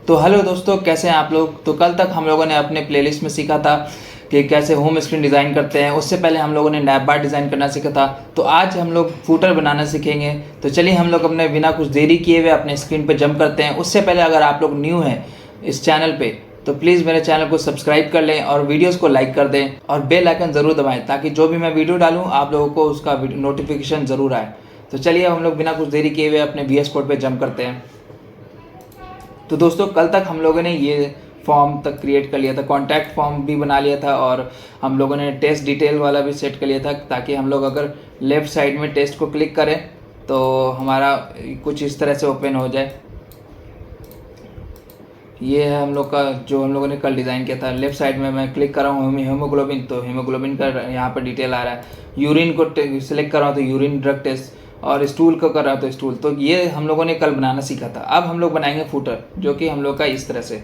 तो हेलो दोस्तों, कैसे हैं आप लोग। तो कल तक हम लोगों ने अपने प्लेलिस्ट में सीखा था कि कैसे होम स्क्रीन डिज़ाइन करते हैं। उससे पहले हम लोगों ने नैप बार डिज़ाइन करना सीखा था। तो आज हम लोग फूटर बनाना सीखेंगे। तो चलिए हम लोग अपने बिना कुछ देरी किए हुए अपने स्क्रीन पर जंप करते हैं। उससे पहले अगर आप लोग न्यू हैं इस चैनल पे तो प्लीज़ मेरे चैनल को सब्सक्राइब कर लें और वीडियोस को लाइक कर दें और बेल आइकन ज़रूर दबाएं ताकि जो भी मैं वीडियो डालूं आप लोगों को उसका नोटिफिकेशन ज़रूर आए। तो चलिए हम लोग बिना कुछ देरी किए हुए अपने VS कोड पे जंप करते हैं। तो दोस्तों कल तक हम लोगों ने ये फॉर्म तक क्रिएट कर लिया था, कॉन्टैक्ट फॉर्म भी बना लिया था और हम लोगों ने टेस्ट डिटेल वाला भी सेट कर लिया था ताकि हम लोग अगर लेफ़्ट साइड में टेस्ट को क्लिक करें तो हमारा कुछ इस तरह से ओपन हो जाए। ये है हम लोग का जो हम लोगों ने कल डिज़ाइन किया था। लेफ़्ट साइड में मैं क्लिक कर रहा हूँ हीमोग्लोबिन, तो हीमोग्लोबिन का यहाँ पर डिटेल आ रहा है। यूरिन को सिलेक्ट कर रहा हूँ तो यूरिन ड्रग टेस्ट, और स्टूल को कर रहा तो स्टूल। तो ये हम लोगों ने कल बनाना सीखा था। अब हम लोग बनाएंगे फूटर, जो कि हम लोग का इस तरह से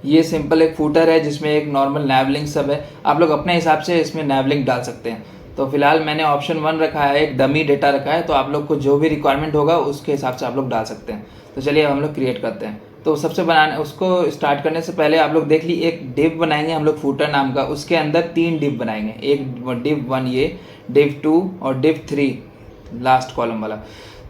ये सिंपल एक फूटर है जिसमें एक नॉर्मल नैव लिंक सब है। आप लोग अपने हिसाब से इसमें नैव लिंक डाल सकते हैं। तो फिलहाल मैंने ऑप्शन 1 रखा है, एक डमी डेटा रखा है। तो आप लोग को जो भी रिक्वायरमेंट होगा उसके हिसाब से आप लोग डाल सकते हैं। तो चलिए हम लोग क्रिएट करते हैं। तो सबसे बनाने उसको स्टार्ट करने से पहले आप लोग देख ली एक डिव बनाएंगे हम लोग फूटर नाम का। उसके अंदर 3 डिव बनाएंगे, एक डिव 1 ये, डिव 2 और डिव 3 लास्ट कॉलम वाला।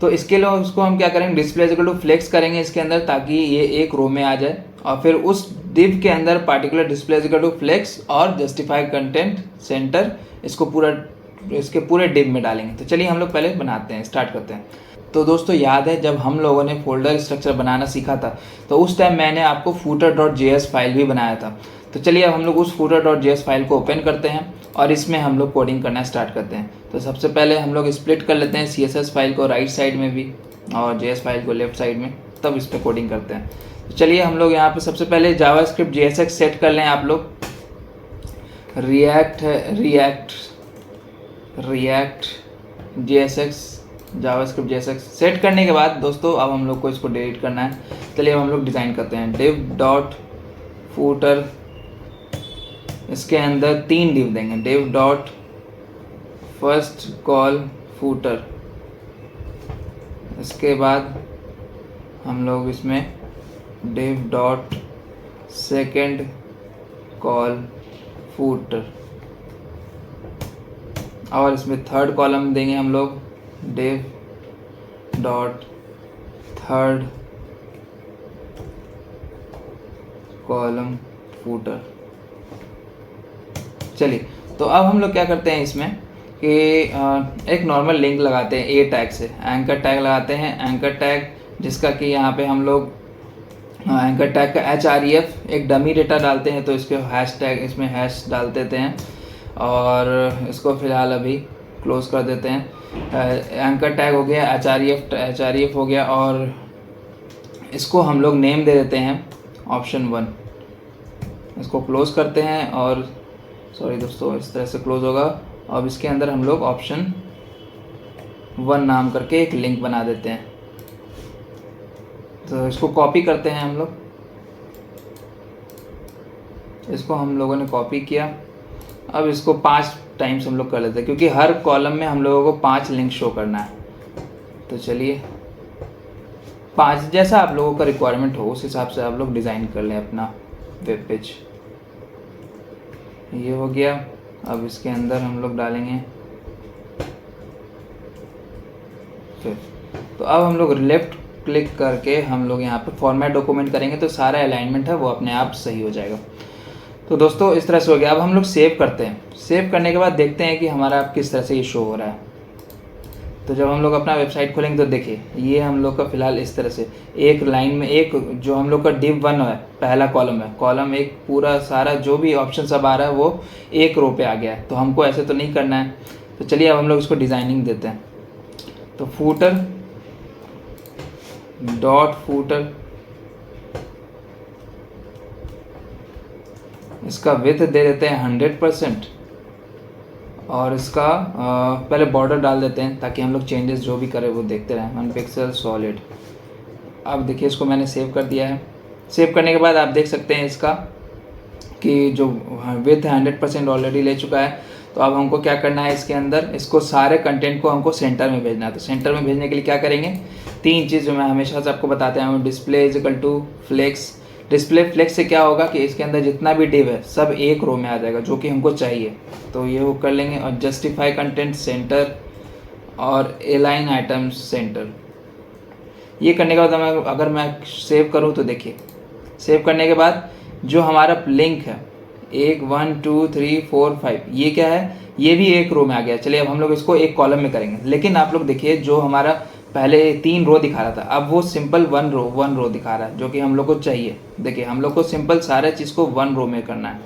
तो इसके लिए उसको हम क्या करेंगे, डिस्प्ले इक्वल टू फ्लेक्स करेंगे इसके अंदर ताकि ये एक रो में आ जाए, और फिर उस डिव के अंदर particular display equal to flex और जस्टिफाई कंटेंट सेंटर इसको पूरा इसके पूरे डिव में डालेंगे। तो चलिए हम लोग पहले बनाते हैं, स्टार्ट करते हैं। तो दोस्तों याद है जब हम लोगों ने फोल्डर स्ट्रक्चर बनाना सीखा था तो उस टाइम मैंने आपको footer.js फाइल भी बनाया था। तो चलिए अब हम लोग उस footer.js फाइल को ओपन करते हैं और इसमें हम लोग कोडिंग करना स्टार्ट करते हैं। तो सबसे पहले हम लोग स्प्लिट कर लेते हैं CSS फाइल को राइट साइड में भी और JS फाइल को लेफ्ट साइड में, तब इस पर कोडिंग करते हैं। तो चलिए हम लोग यहाँ पे सबसे पहले जावास्क्रिप्ट JSX सेट कर लें। आप लोग react JSX JavaScript JSX set करने के बाद दोस्तों अब हम लोग को इसको डिलीट करना है। चलिए अब हम लोग डिज़ाइन करते हैं। div डॉट फूटर, इसके अंदर 3 डिव देंगे। div dot first call footer, इसके बाद हम लोग इसमें div dot second call footer, और इसमें थर्ड कॉलम देंगे हम लोग div dot third column footer. चलिए तो अब हम लोग क्या करते हैं इसमें कि एक नॉर्मल लिंक लगाते हैं ए टैग से, एंकर टैग लगाते हैं। एंकर टैग जिसका कि यहाँ पे हम लोग एंकर टैग का href एक डमी डेटा डालते हैं, तो इसके हैश टैग इसमें हैश डाल देते हैं और इसको फ़िलहाल अभी क्लोज कर देते हैं। एंकर टैग हो गया, href हो गया, और इसको हम लोग नेम दे देते हैं ऑप्शन 1। इसको क्लोज करते हैं और सॉरी दोस्तों इस तरह से क्लोज होगा। अब इसके अंदर हम लोग ऑप्शन 1 नाम करके एक लिंक बना देते हैं। तो इसको कॉपी करते हैं हम लोग, इसको हम लोगों ने कॉपी किया। अब इसको 5 टाइम्स हम लोग कर लेते हैं क्योंकि हर कॉलम में हम लोगों को 5 लिंक शो करना है। तो चलिए 5 जैसा आप लोगों का रिक्वायरमेंट हो उस हिसाब से आप लोग डिज़ाइन कर लें अपना वेब पेज। ये हो गया। अब इसके अंदर हम लोग डालेंगे फिर। तो अब हम लोग लेफ़्ट क्लिक करके हम लोग यहाँ पे फॉर्मेट डॉक्यूमेंट करेंगे तो सारा अलाइनमेंट है वो अपने आप सही हो जाएगा। तो दोस्तों इस तरह से हो गया। अब हम लोग सेव करते हैं। सेव करने के बाद देखते हैं कि हमारा किस तरह से ये शो हो रहा है। तो जब हम लोग अपना वेबसाइट खोलेंगे तो देखिए ये हम लोग का फ़िलहाल इस तरह से एक लाइन में एक जो हम लोग का div 1 है, पहला कॉलम है, कॉलम एक पूरा सारा जो भी ऑप्शन सब आ रहा है वो एक रो पे आ गया है। तो हमको ऐसे तो नहीं करना है। तो चलिए अब हम लोग इसको डिज़ाइनिंग देते हैं। तो फूटर डॉट फूटर, इसका विड्थ दे देते हैं 100% और इसका पहले बॉर्डर डाल देते हैं ताकि हम लोग चेंजेस जो भी करें वो देखते रहें। 1 पिक्सल सॉलिड। अब देखिए इसको मैंने सेव कर दिया है। सेव करने के बाद आप देख सकते हैं इसका कि जो विड्थ 100% ऑलरेडी ले चुका है। तो अब हमको क्या करना है, इसके अंदर इसको सारे कंटेंट को हमको सेंटर में भेजना है। तो सेंटर में भेजने के लिए क्या करेंगे, तीन चीज़ जो मैं हमेशा से आपको बताते हूँ, display is equal to flex. Display flex से क्या होगा कि इसके अंदर जितना भी डिव है सब एक रो में आ जाएगा, जो कि हमको चाहिए। तो ये वो कर लेंगे। और जस्टिफाई कंटेंट सेंटर और एलाइन आइटम्स सेंटर, ये करने के बाद अगर मैं सेव करूँ तो देखिए, सेव करने के बाद जो हमारा लिंक है 1 1 2 3 4 5, ये क्या है, ये भी एक रो में आ गया। चलिए अब हम लोग इसको एक कॉलम में करेंगे। लेकिन आप लोग देखिए, जो हमारा पहले 3 रो दिखा रहा था, अब वो सिंपल 1 रो दिखा रहा है, जो कि हम लोग को चाहिए। देखिए हम लोग को सिंपल सारे चीज़ को 1 रो में करना है।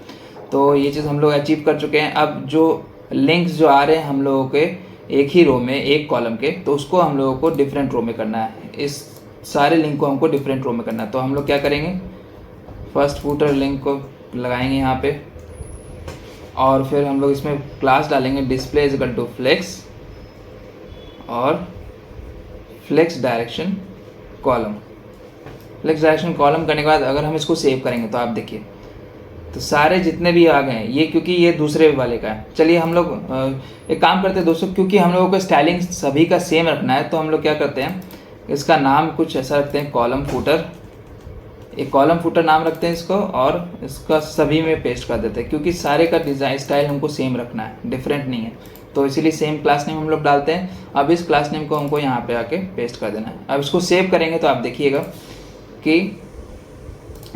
तो ये चीज़ हम लोग अचीव कर चुके हैं। अब जो लिंक्स जो आ रहे हैं हम लोगों के एक ही रो में, एक कॉलम के, तो उसको हम लोगों को डिफरेंट रो में करना है। इस सारे लिंक को हमको डिफरेंट रो में करना है। तो हम लोग क्या करेंगे, फर्स्ट फूटर लिंक को लगाएंगे यहाँ पे, और फिर हम लोग इसमें क्लास डालेंगे display is equal to flex और flex direction column. Flex direction column करने के बाद अगर हम इसको सेव करेंगे तो आप देखिए, तो सारे जितने भी आ गए हैं ये, क्योंकि ये दूसरे वाले का है। चलिए हम लोग एक काम करते हैं दोस्तों, क्योंकि हम लोगों को स्टाइलिंग सभी का सेम रखना है, तो हम लोग क्या करते हैं, इसका नाम कुछ ऐसा रखते हैं, कॉलम फूटर। एक कॉलम फूटर नाम रखते हैं इसको, और इसका सभी में पेस्ट कर देते हैं, क्योंकि सारे का डिज़ाइन स्टाइल हमको सेम रखना है, डिफरेंट नहीं है। तो इसीलिए सेम क्लास नेम हम लोग डालते हैं। अब इस क्लास नेम को हमको यहाँ पे आके पेस्ट कर देना है। अब इसको सेव करेंगे तो आप देखिएगा कि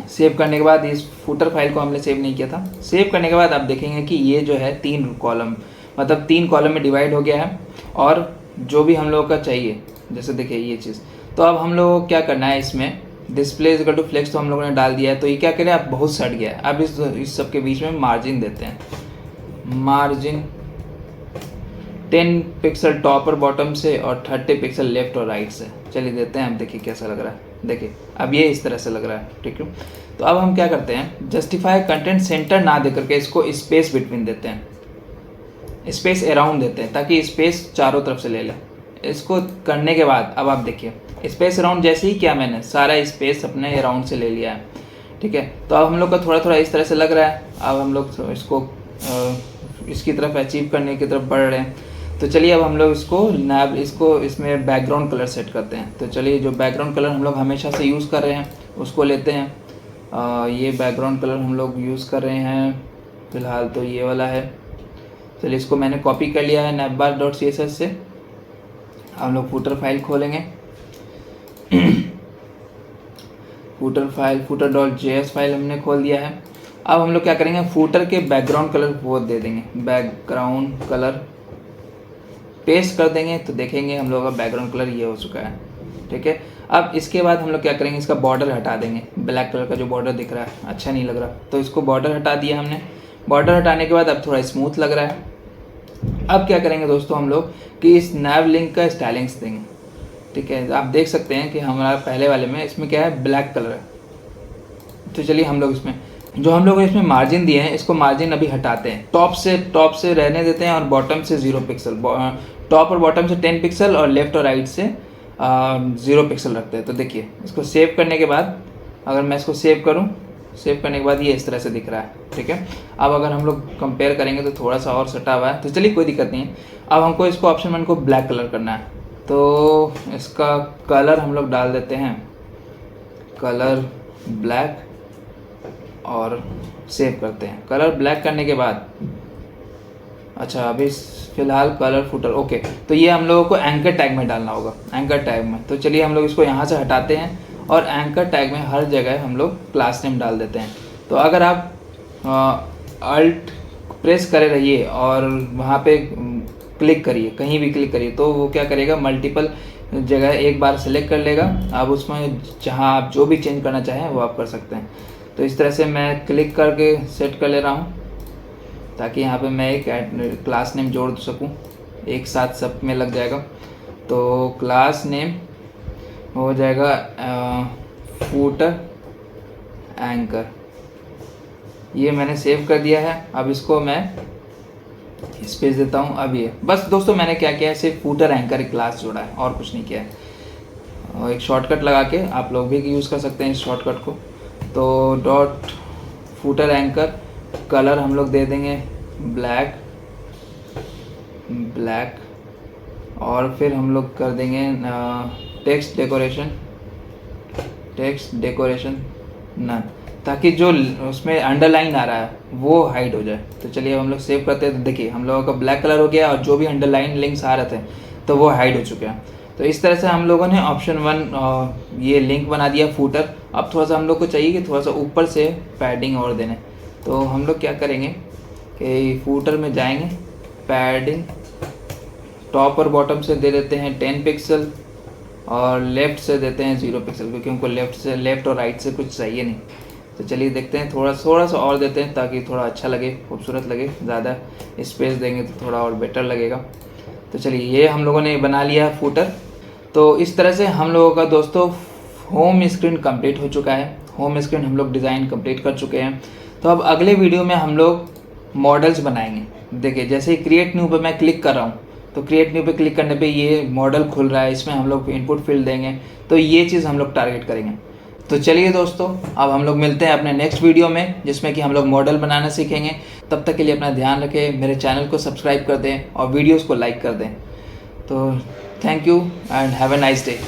सेव करने के बाद इस फूटर फाइल को हमने सेव नहीं किया था। सेव करने के बाद आप देखेंगे कि ये जो है 3 कॉलम, मतलब 3 कॉलम में डिवाइड हो गया है। और जो भी हम लोगों का चाहिए, जैसे देखिए ये चीज़, तो अब हम लोगों को क्या करना है, इसमें display is equal to flex तो हम लोगों ने डाल दिया है। तो ये क्या करें, अब बहुत सट गया है। अब इस सब के बीच में मार्जिन देते हैं, मार्जिन 10 पिक्सल टॉप और बॉटम से और 30 पिक्सल लेफ्ट और राइट से। चलिए देते हैं, अब देखिए कैसा लग रहा है। देखिए अब ये इस तरह से लग रहा है, ठीक है। तो अब हम क्या करते हैं, जस्टिफाई कंटेंट सेंटर ना दे करके इसको स्पेस बिटवीन देते हैं, स्पेस अराउंड देते हैं, ताकि स्पेस चारों तरफ से ले लें। इसको करने के बाद अब आप देखिए, स्पेस अराउंड जैसे ही किया मैंने, सारा स्पेस अपने अराउंड से ले लिया है, ठीक है। तो अब हम लोग का थोड़ा थोड़ा इस तरह से लग रहा है। अब हम लोग इसको इसकी तरफ अचीव करने की तरफ बढ़ रहे हैं। तो चलिए अब हम लोग इसको इसमें बैकग्राउंड कलर सेट करते हैं। तो चलिए जो बैकग्राउंड कलर हम लोग हमेशा से यूज़ कर रहे हैं उसको लेते हैं। ये बैकग्राउंड कलर हम लोग यूज़ कर रहे हैं फ़िलहाल, तो ये वाला है। चलिए इसको मैंने कॉपी कर लिया है navbar.css से। हम लोग फूटर फाइल खोलेंगे, footer.js फाइल हमने खोल दिया है। अब हम लोग क्या करेंगे, फूटर के बैकग्राउंड कलर वो दे देंगे, बैकग्राउंड कलर पेस्ट कर देंगे। तो देखेंगे हम लोग का बैकग्राउंड कलर ये हो चुका है, ठीक है। अब इसके बाद हम लोग क्या करेंगे, इसका बॉर्डर हटा देंगे। ब्लैक कलर का जो बॉर्डर दिख रहा है अच्छा नहीं लग रहा, तो इसको बॉर्डर हटा दिया हमने। बॉर्डर हटाने के बाद अब थोड़ा स्मूथ लग रहा है। अब क्या करेंगे दोस्तों, हम लोग कि इस नैव लिंक का स्टाइलिंग्स देंगे, ठीक है। आप देख सकते हैं कि हमारा पहले वाले में इसमें क्या है, ब्लैक कलर है। तो चलिए हम लोग इसमें जो हम लोग इसमें मार्जिन दिए हैं, इसको मार्जिन अभी हटाते हैं। टॉप से रहने देते हैं और बॉटम से 0 पिक्सल, टॉप और बॉटम से 10 पिक्सल और लेफ्ट और राइट से 0 पिक्सल रखते हैं। तो देखिए इसको सेव करने के बाद, अगर मैं इसको सेव करूं, सेव करने के बाद ये इस तरह से दिख रहा है, ठीक है। अब अगर हम लोग कंपेयर करेंगे तो थोड़ा सा और सटा हुआ है, तो चलिए कोई दिक्कत नहीं है। अब हमको इसको ऑप्शन 1 को ब्लैक कलर करना है, तो इसका कलर हम लोग डाल देते हैं, कलर ब्लैक, और सेव करते हैं। कलर ब्लैक करने के बाद, अच्छा अभी फ़िलहाल कलर फुटर, ओके। तो ये हम लोगों को एंकर टैग में डालना होगा, एंकर टैग में। तो चलिए हम लोग इसको यहाँ से हटाते हैं और एंकर टैग में हर जगह हम लोग क्लास नेम डाल देते हैं। तो अगर आप अल्ट प्रेस करे रहिए और वहाँ पे क्लिक करिए, कहीं भी क्लिक करिए, तो वो क्या करेगा, मल्टीपल जगह एक बार सेलेक्ट कर लेगा। अब उसमें जहाँ आप जो भी चेंज करना चाहें वो आप कर सकते हैं। तो इस तरह से मैं क्लिक करके सेट कर ले रहा हूँ, ताकि यहाँ पे मैं एक क्लास नेम जोड़ सकूँ, एक साथ सब में लग जाएगा। तो क्लास नेम हो जाएगा फूटर एंकर, ये मैंने सेव कर दिया है। अब इसको मैं स्पेस देता हूँ। अब ये बस दोस्तों मैंने क्या किया है, सिर्फ फूटर एंकर क्लास जोड़ा है और कुछ नहीं किया है। और एक शॉर्टकट लगा के आप लोग भी यूज़ कर सकते हैं इस शॉर्टकट को। तो डॉट फूटर एंकर, कलर हम लोग दे देंगे ब्लैक, और फिर हम लोग कर देंगे टेक्स्ट डेकोरेशन नन, ताकि जो उसमें अंडरलाइन आ रहा है वो हाइड हो जाए। तो चलिए हम लोग सेव करते हैं। तो देखिए हम लोगों का ब्लैक कलर हो गया और जो भी अंडरलाइन लिंक्स आ रहे थे तो वो हाइड हो चुके हैं। तो इस तरह से हम लोगों ने ऑप्शन 1 ये लिंक बना दिया फूटर। अब थोड़ा सा हम लोग को चाहिए कि थोड़ा सा ऊपर से पैडिंग और देने। तो हम लोग क्या करेंगे कि फूटर में जाएंगे, पैडिंग टॉप और बॉटम से दे देते हैं 10 पिक्सल और लेफ़्ट से देते हैं 0 पिक्सल, क्योंकि हमको लेफ़्ट और राइट से कुछ चाहिए नहीं। तो चलिए देखते हैं, थोड़ा सा और देते हैं ताकि थोड़ा अच्छा लगे, खूबसूरत लगे। ज़्यादा स्पेस देंगे तो थोड़ा और बेटर लगेगा। तो चलिए ये हम लोगों ने बना लिया है फूटर। तो इस तरह से हम लोगों का दोस्तों होम स्क्रीन कंप्लीट हो चुका है। होम स्क्रीन हम लोग डिज़ाइन कंप्लीट कर चुके हैं। तो अब अगले वीडियो में हम लोग मॉडल्स बनाएंगे। देखिए जैसे ही क्रिएट न्यू पे मैं क्लिक कर रहा हूँ तो क्रिएट न्यू पे क्लिक करने पे ये मॉडल खुल रहा है, इसमें हम लोग इनपुट फील्ड देंगे। तो ये चीज़ हम लोग टारगेट करेंगे। तो चलिए दोस्तों अब हम लोग मिलते हैं अपने नेक्स्ट वीडियो में, जिसमें कि हम लोग मॉडल बनाना सीखेंगे। तब तक के लिए अपना ध्यान रखें, मेरे चैनल को सब्सक्राइब कर दें और वीडियोज़ को लाइक कर दें। तो thank you and have a nice day.